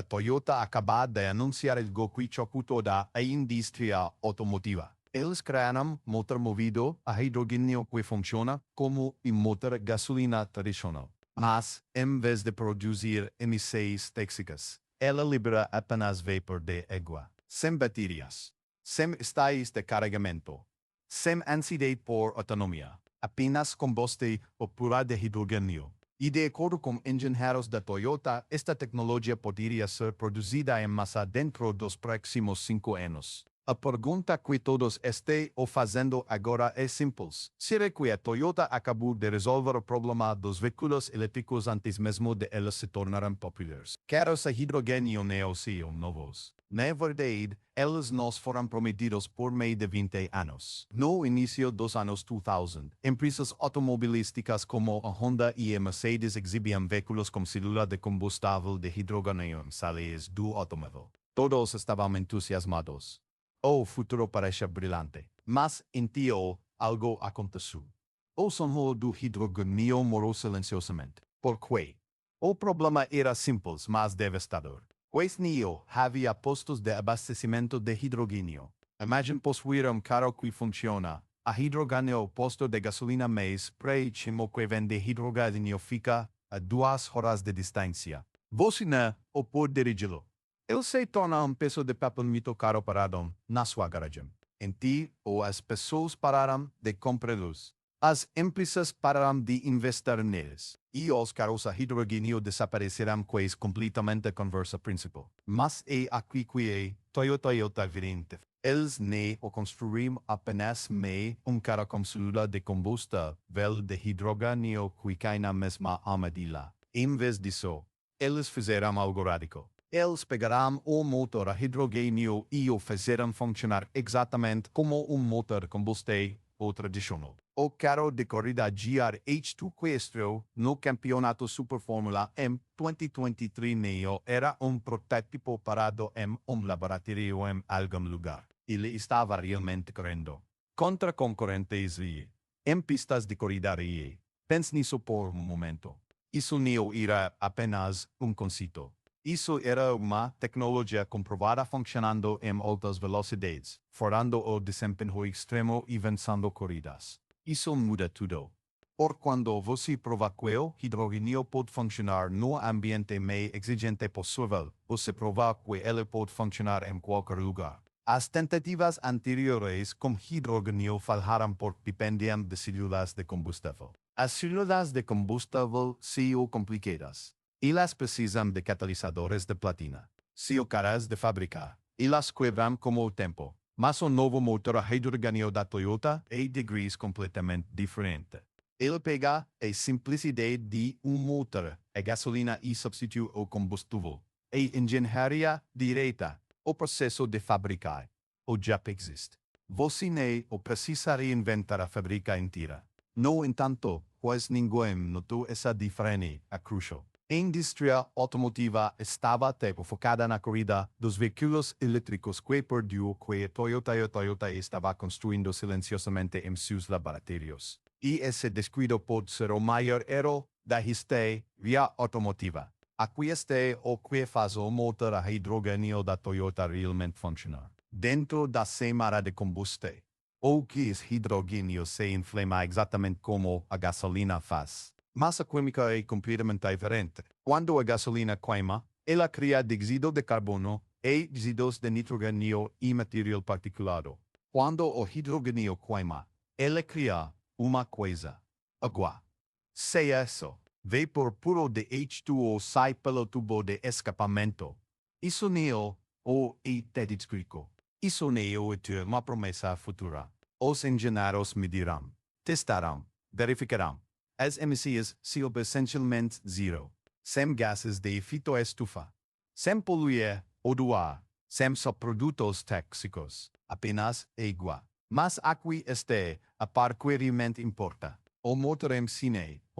A Toyota acaba de anunciar algo que chocou toda a indústria automotiva. Eles criaram motor movido a hidrogênio que funciona como um motor gasolina tradicional. Mas, em vez de produzir emissões tóxicas, ela libera apenas vapor de água, sem baterias, sem estáis de carregamento, sem ansiedade por autonomia, apenas combustão pura de hidrogênio. E de acordo com engenheiros da Toyota, esta tecnologia poderia ser produzida em massa dentro dos próximos 5 anos. A pergunta que todos estão fazendo agora é simples. Será que a Toyota acabou de resolver o problema dos veículos elétricos antes mesmo de eles se tornarem populares? Carros a hidrogênio não são novos. Na verdade, eles nos foram prometidos por mais de 20 anos. No início dos anos 2000, empresas automobilísticas como a Honda e a Mercedes exibiam veículos com célula de combustível de hidrogênio em salas do automóvel. Todos estavam entusiasmados. O futuro parece brilhante, mas então algo aconteceu. O som do hidrogênio morreu silenciosamente. Por quê? O problema era simples, mas devastador. Pois não havia postos de abastecimento de hidrogênio. Imagine possuir carro que funciona. A hidrogênio posto de gasolina mais próximo que vende hidrogênio fica a 2 horas de distância. Você não pode dirigi-lo. Ele se torna peso de papel muito caro parado na sua garagem. Então, as pessoas pararam de comprá-los. As empresas pararam de investir neles. E os carros a hidrogênio desaparecerão quase completamente a conversa principal. Mas é aqui que é Toyota virente. Eles não construíram apenas mais carro com célula de combustível de hidrogênio que cai na mesma armadilha. Em vez disso, eles fizeram algo radical. Eles pegaram o motor a hidrogênio e o fizeram funcionar exatamente como motor combustível tradicional. O carro de corrida GR2 que estreou no campeonato Super Fórmula em 2023 era protótipo parado em laboratório em algum lugar. Ele estava realmente correndo contra concorrentes em pistas de corrida real. Pense nisso por momento. Isso não era apenas conceito. Isso era uma tecnologia comprovada funcionando em altas velocidades, forando o desempenho extremo e vencendo corridas. Isso muda tudo. Por quando você prova que o hidrogênio pode funcionar no ambiente mais exigente possível, você prova que ele pode funcionar em qualquer lugar. As tentativas anteriores com hidrogênio falharam por dependiam de células de combustível. As células de combustível são complicadas. Elas precisam de catalisadores de platina. São caras de fabricar. Elas quebram com o tempo. Mas o novo motor a hidrogênio da Toyota é de graus completamente diferente. Ele pega a simplicidade de motor a gasolina e substitui o combustível. A engenharia direta, o processo de fabricar, o já existe. Você não precisa reinventar a fábrica inteira. No entanto, pois ninguém notou essa diferença crucial. A indústria automotiva estava focada na corrida dos veículos elétricos que perdeu que a Toyota estava construindo silenciosamente em seus laboratórios. E esse descuido pode ser o maior erro da história automotiva. Aqui está o que faz o motor a hidrogênio da Toyota realmente funcionar. Dentro da semana de combustão, o que é hidrogênio se inflama exatamente como a gasolina faz. Mas a química é completamente diferente. Quando a gasolina queima, ela cria dióxido de carbono e resíduos de nitrogênio e material particulado. Quando o hidrogênio queima, ela cria uma coisa: água. Se isso, vapor puro de H2O sai pelo tubo de escapamento. Isso não é descrito. Isso não é uma promessa futura. Os engenheiros medirão, testarão, verificarão. As emissões são essencialmente zero. Sem gases de efeito estufa. Sem poluir o ar. Sem subprodutos tóxicos. Apenas água. Mas aqui está a parte que realmente importa. O motor em si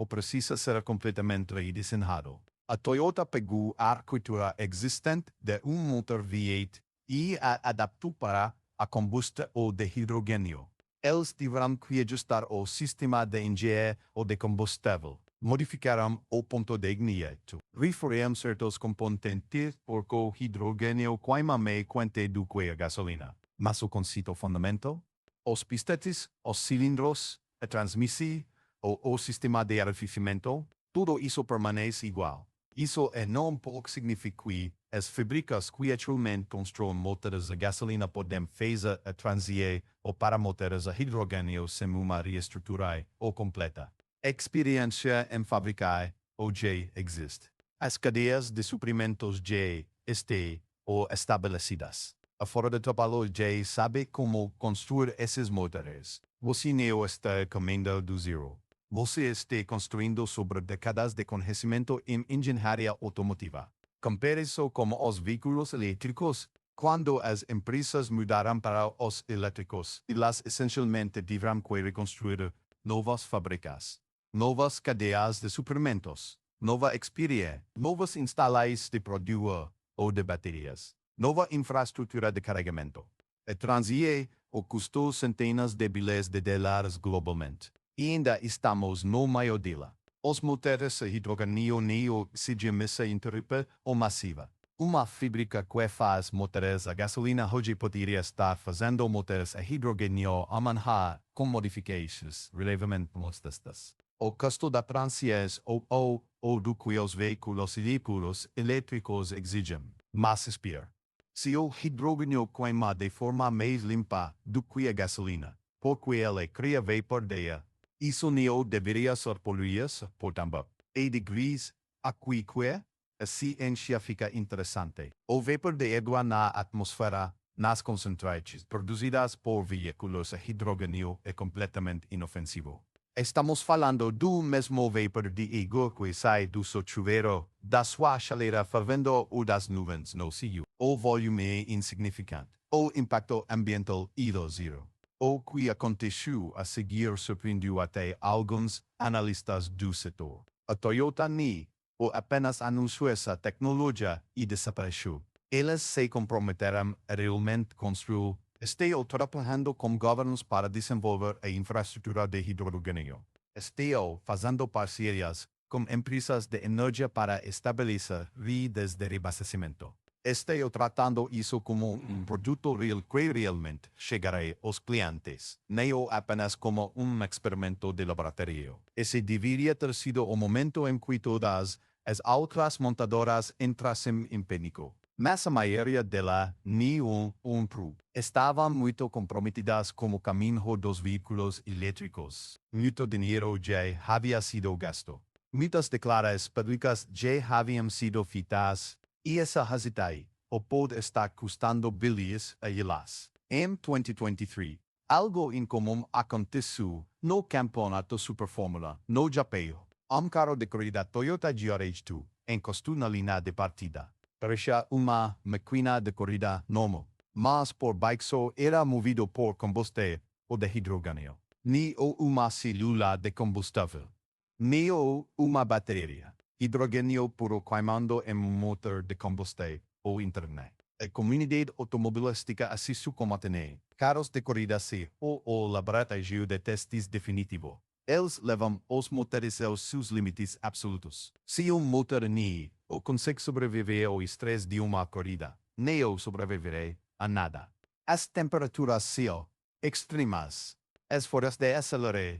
precisa ser completamente redesenhado. A Toyota pegou a arquitetura existente de motor V8 e a adaptou para a combustão de hidrogênio. Eles tiveram que ajustar o sistema de engenharia de combustível. Modificaram o ponto de ignição. Referiam certos componentes porque o hidrogênio queima mais quente do que a gasolina. Mas o conceito fundamental? Os pistetes, os cilindros, a transmissão, o sistema de arrefecimento, tudo isso permanece igual. Isso não pode significar que as fábricas que atualmente constroem motores a gasolina podem fazer a transição ou para motores a hidrogênio sem uma reestrutura ou completa. Experiência em fabricar hoje existe. As cadeias de suprimentos já estão estabelecidas. A fora de trabalho já sabe como construir esses motores. Você não está caminhando do zero. Você está construindo sobre décadas de conhecimento em engenharia automotiva. Compare isso com os veículos elétricos. Quando as empresas mudaram para os elétricos, elas essencialmente tiveram que reconstruir novas fábricas, novas cadeias de suprimentos, nova experiência, novas instalações de produtos ou de baterias, nova infraestrutura de carregamento. A transição custou centenas de bilhões de dólares globalmente. E ainda estamos no meio dela. Os motores a hidrogênio não exigem missa interrupta ou massiva. Uma fábrica que faz motores a gasolina hoje poderia estar fazendo motores a hidrogênio amanhã com modificações relevantemente modestas. O custo da transição ou do que os veículos e híbridos elétricos exigem, mas espera. Se o hidrogênio queima de forma mais limpa do que a gasolina, porque ele cria vapor de ar, isso não deveria ser poluído por também. E degrees aqui que a ciência fica interessante. O vapor de água na atmosfera, nas concentrações produzidas por veículos a hidrogênio é completamente inofensivo. Estamos falando do mesmo vapor de água que sai do seu chuveiro, da sua chaleira fervendo ou das nuvens no céu. O volume é insignificante. O impacto ambiental é zero. O que aconteceu a seguir surpreendeu até alguns analistas do setor. A Toyota nem apenas anunciou essa tecnologia e desapareceu. Eles se comprometeram a realmente construir, estão trabalhando com governos para desenvolver a infraestrutura de hidrogênio. Estão fazendo parcerias com empresas de energia para estabelecer redes de abastecimento. Estou tratando isso como produto real que realmente chegará aos clientes, não apenas como experimento de laboratório. Esse deveria ter sido o momento em que todas as outras montadoras entrassem em pânico. Mas a maioria delas não estavam muito comprometidas com o caminho dos veículos elétricos. Muito dinheiro já havia sido gasto. Muitas declarações públicas já haviam sido feitas. E essa hesitai, pode estar custando bilhões a elas. Em 2023, algo incomum aconteceu no campeonato Super Fórmula, no Japão. Carro de corrida Toyota GR2 encostou na linha de partida. Parecia uma máquina de corrida normal, mas por baixo era movido por combustão ou de hidrogênio. Nem uma célula de combustível, nem uma bateria. Hidrogênio puro queimando em motor de combustão ou internet. A comunidade automobilística assistiu como atene. Carros de corrida o laboratório de testes definitivo. Eles levam os motores aos seus limites absolutos. Se motor não consegue sobreviver ao estresse de uma corrida, não sobreviverá a nada. As temperaturas são extremas. As forças de acelerar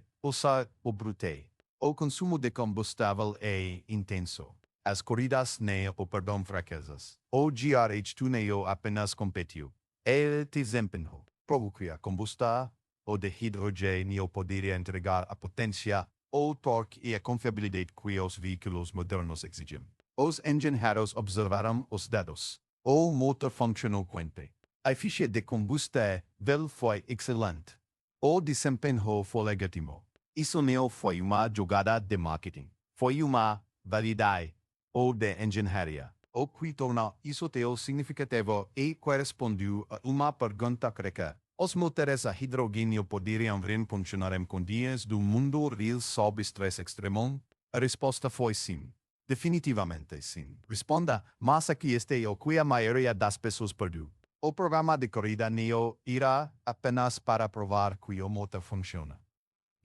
o brute. O consumo de combustível é intenso. As corridas não perdão fraquezas. O GR2 não apenas competiu. Ele desempenhou. Provoca combustão ou de hidrogênio poderia entregar a potência, o torque e a confiabilidade que os veículos modernos exigem. Os engenheiros observaram os dados. O motor funcionou quente. A ficha de combustível foi excelente. O desempenho foi legítimo. Isso não foi uma jogada de marketing. Foi uma validade ou de engenharia. O que torna isso tão significativo e correspondeu a uma pergunta crítica. Os motores a hidrogênio poderiam funcionar em condições do mundo real sob estresse extremo? A resposta foi sim. Definitivamente sim. Responda, mas aqui está o que a maioria das pessoas perdeu. O programa de corrida não irá apenas para provar que o motor funciona.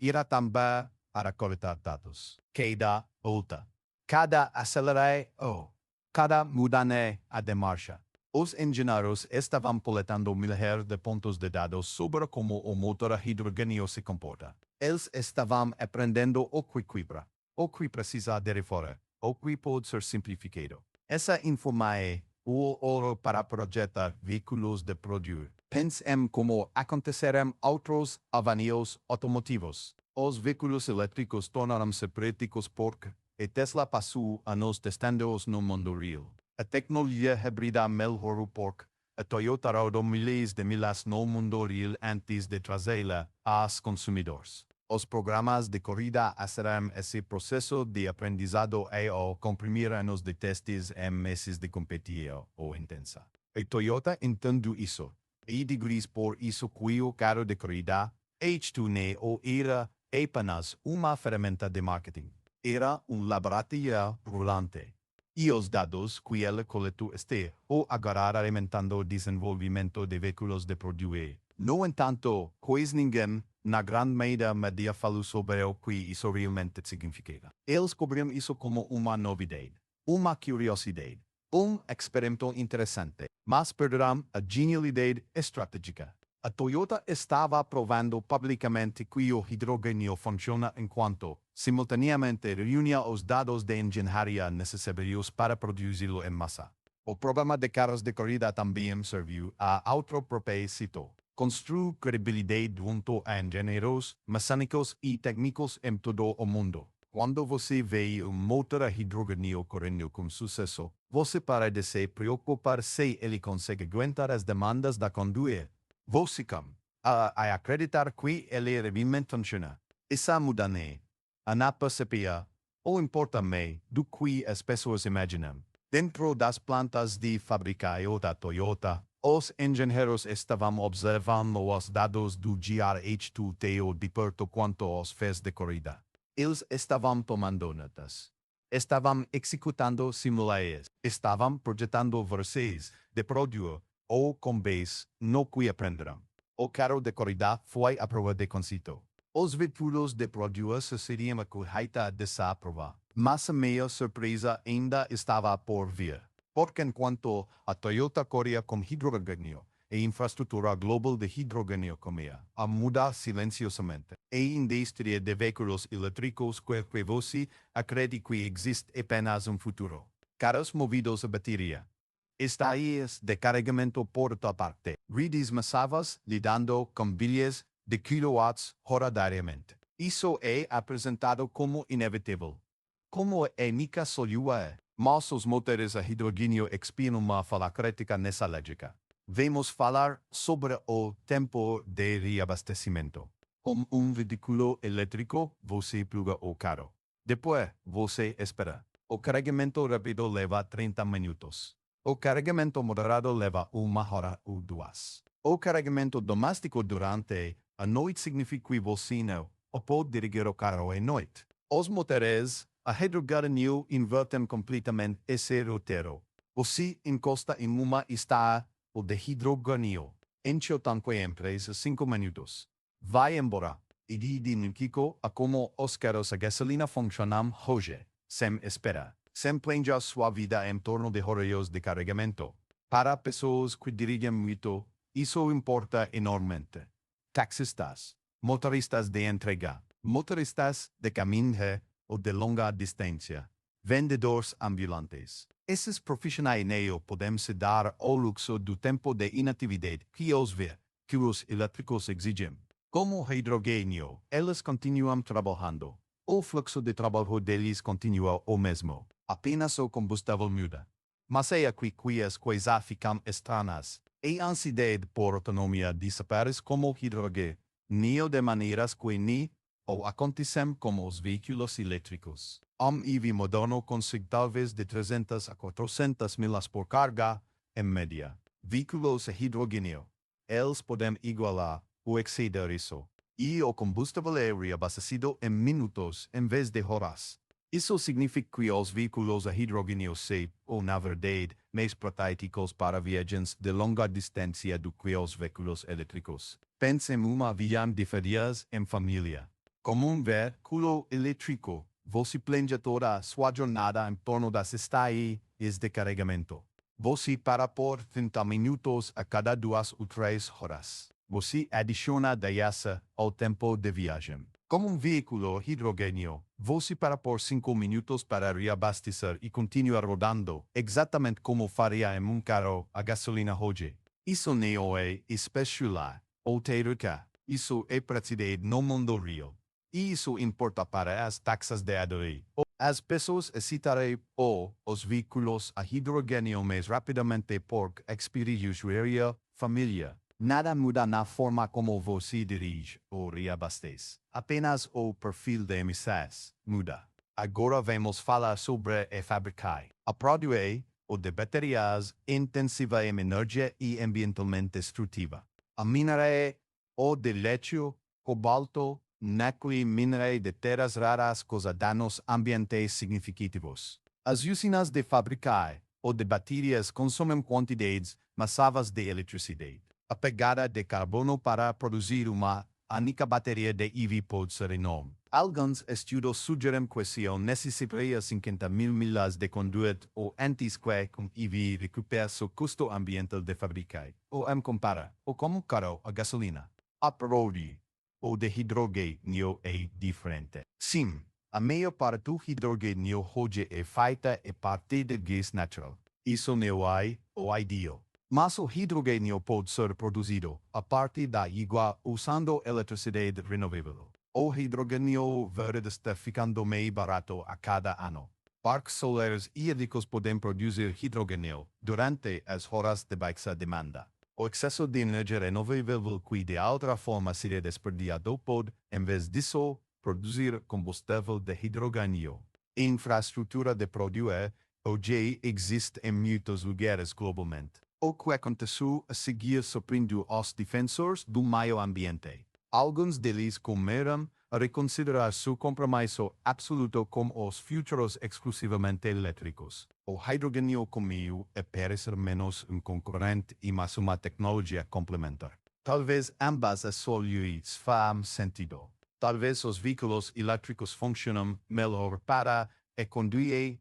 Irá também para coletar dados. Cada volta, cada acelerar ou cada mudança de marcha. Os engenheiros estavam coletando milhares de pontos de dados sobre como o motor a hidrogênio se comporta. Eles estavam aprendendo o que quebra, o que precisa de fora, o que pode ser simplificado. Essa informação o ouro para projetar veículos de produto. Pensem como acontecerão outros avanços automotivos. Os veículos elétricos tornaram-se práticos porque a Tesla passou anos testando-os no mundo real. A tecnologia híbrida melhorou porque a Toyota rodou milhares de milhas no mundo real antes de trazê-la aos consumidores. Os programas de corrida aceleram esse processo de aprendizado e ao comprimir anos de testes em meses de competição intensa. A Toyota entende isso, e degrees por isso que o carro de corrida, H2 era apenas uma ferramenta de marketing. Era laboratório rolante. E os dados que ele coletou o agora alimentando o desenvolvimento de veículos de produto. No entanto, quase ninguém, na grande maioria media, falou sobre o que isso realmente significa. Eles cobriam isso como uma novidade, uma curiosidade, experimento interessante, mas perderam a genialidade estratégica. A Toyota estava provando publicamente que o hidrogênio funciona enquanto, simultaneamente, reunia os dados de engenharia necessários para produzi-lo em massa. O programa de carros de corrida também serviu a outro propósito. Construir credibilidade junto a engenheiros, mecânicos e técnicos em todo o mundo. Quando você vê motor a hidrogênio correndo com sucesso, você para de se preocupar se ele consegue aguentar as demandas da conduta. Você come a acreditar que ele realmente funciona. Essa mudança, não percebia, ou importa mais do que as pessoas imaginam. Dentro das plantas de fabricação da Toyota, os engenheiros estavam observando os dados do GRH2TO de perto quanto os fez de corrida. Eles estavam tomando notas. Estavam executando simulações. Estavam projetando versões de produto ou com base no que aprenderam. O carro de corrida foi a prova de conceito. Os veículos de produto seriam a colheita dessa prova. Mas a maior surpresa ainda estava por vir. Porque enquanto a Toyota corria com hidrogênio, a infraestrutura global de hidrogênio comia a mudar silenciosamente. A indústria de veículos elétricos que você acredita que existe apenas futuro. Carros movidos a bateria. Estaias de carregamento por toda parte. Redes massivas lidando com bilhas de kilowatts hora diariamente. Isso é apresentado como inevitável. Como a única solução, mas os motores a hidrogênio expiam uma falha crítica nessa lógica. Vamos falar sobre o tempo de reabastecimento. Com veículo elétrico, você pluga o carro. Depois, você espera. O carregamento rápido leva 30 minutos. O carregamento moderado leva 1 hora ou 2. O carregamento doméstico durante a noite significa que você não pode dirigir o carro à noite. Os motores a hidrogênio invertem completamente esse roteiro. Você encosta em uma está o de hidrogênio. Enche o tanque em 3 a 5 minutos. Vai embora. E identifico a como os carros a gasolina funcionam hoje. Sem espera. Sem planejar sua vida em torno de horários de carregamento. Para pessoas que dirigem muito, isso importa enormemente. Taxistas, motoristas de entrega, motoristas de caminho ou de longa distância, vendedores ambulantes. Esses profissionais não podem se dar ao luxo do tempo de inatividade que os elétricos exigem. Como hidrogênio, eles continuam trabalhando. O fluxo de trabalho deles continua o mesmo. Apenas o combustível muda. Mas é aqui que as coisas ficam estranhas. A ansiedade por autonomia desaparece como hidrogênio de maneiras que nem ou acontecem com os veículos elétricos. EV moderno consegue talvez de 300 a 400 milhas por carga, em média. Veículos a hidrogênio. Eles podem igualar ou exceder isso. E o combustível é reabastecido em minutos em vez de horas. Isso significa que os veículos a hidrogênio são, ou na verdade, mais práticos para viagens de longa distância do que os veículos elétricos. Pense em uma viagem de férias em família. Como um veículo elétrico, você planeja toda a sua jornada em torno das estações de carregamento. Você para por 30 minutos a cada 2 ou 3 horas. Você adiciona 10 ao tempo de viagem. Como um veículo hidrogênio, você para por 5 minutos para reabastecer e continuar rodando, exatamente como faria em um carro a gasolina hoje. Isso não é especial ou teórica. Isso é prática no mundo real. E isso importa para as taxas de adoe. As pessoas hesitarem os veículos a hidrogênio mais rapidamente por experiência família. Nada muda na forma como você dirige ou reabastece. Apenas o perfil de emissões muda. Agora vamos falar sobre a fabricar. A produção ou de baterias intensiva em energia e ambientalmente destrutiva. A mineria ou de lítio, cobalto, níquel e minerais de terras raras causa danos ambientais significativos. As usinas de fabricar ou de baterias consomem quantidades massivas de eletricidade. A pegada de carbono para produzir uma única bateria de EV pode ser enorme. Alguns estudos sugerem que se necessitaria 50.000 milhas de conduito ou antes que um EV recupere seu custo ambiental de fabricar. Ou compara, ou como carro a gasolina. A priori, o de hidrogênio é diferente. Sim, a maior parte do hidrogênio hoje é feita a partir de gás natural. Isso não é o ideal. Mas o hidrogênio pode ser produzido a partir da água usando eletricidade renovável. O hidrogênio verde está ficando mais barato a cada ano. Parques solares e elétricos podem produzir hidrogênio durante as horas de baixa demanda. O excesso de energia renovável que de outra forma seria desperdiçado pode, em vez disso, produzir combustível de hidrogênio. A infraestrutura de produção hoje existe em muitos lugares globalmente. O que aconteceu a seguir surpreendeu os defensores do meio ambiente. Alguns deles começaram a reconsiderar seu compromisso absoluto com os futuros exclusivamente elétricos. O hidrogênio começou a parecer menos um concorrente e mais uma tecnologia complementar. Talvez ambas as soluções façam sentido. Talvez os veículos elétricos funcionem melhor para a condução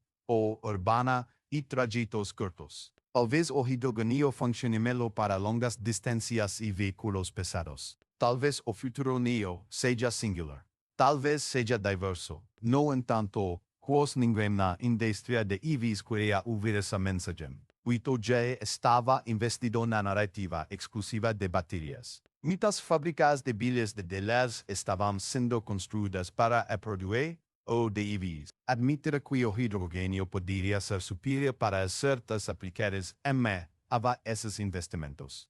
urbana e trajetos curtos. Talvez o hidrogênio funcione melhor para longas distâncias e veículos pesados. Talvez o futuro neo seja singular. Talvez seja diverso. No entanto, quase ninguém na indústria de EVs queria ouvir essa mensagem. O já estava investido na narrativa exclusiva de baterias. Muitas fábricas de bilhas de dólares estavam sendo construídas para a produção ou de EVs. Admitir que o hidrogênio poderia ser superior para certas aplicações hava esses investimentos.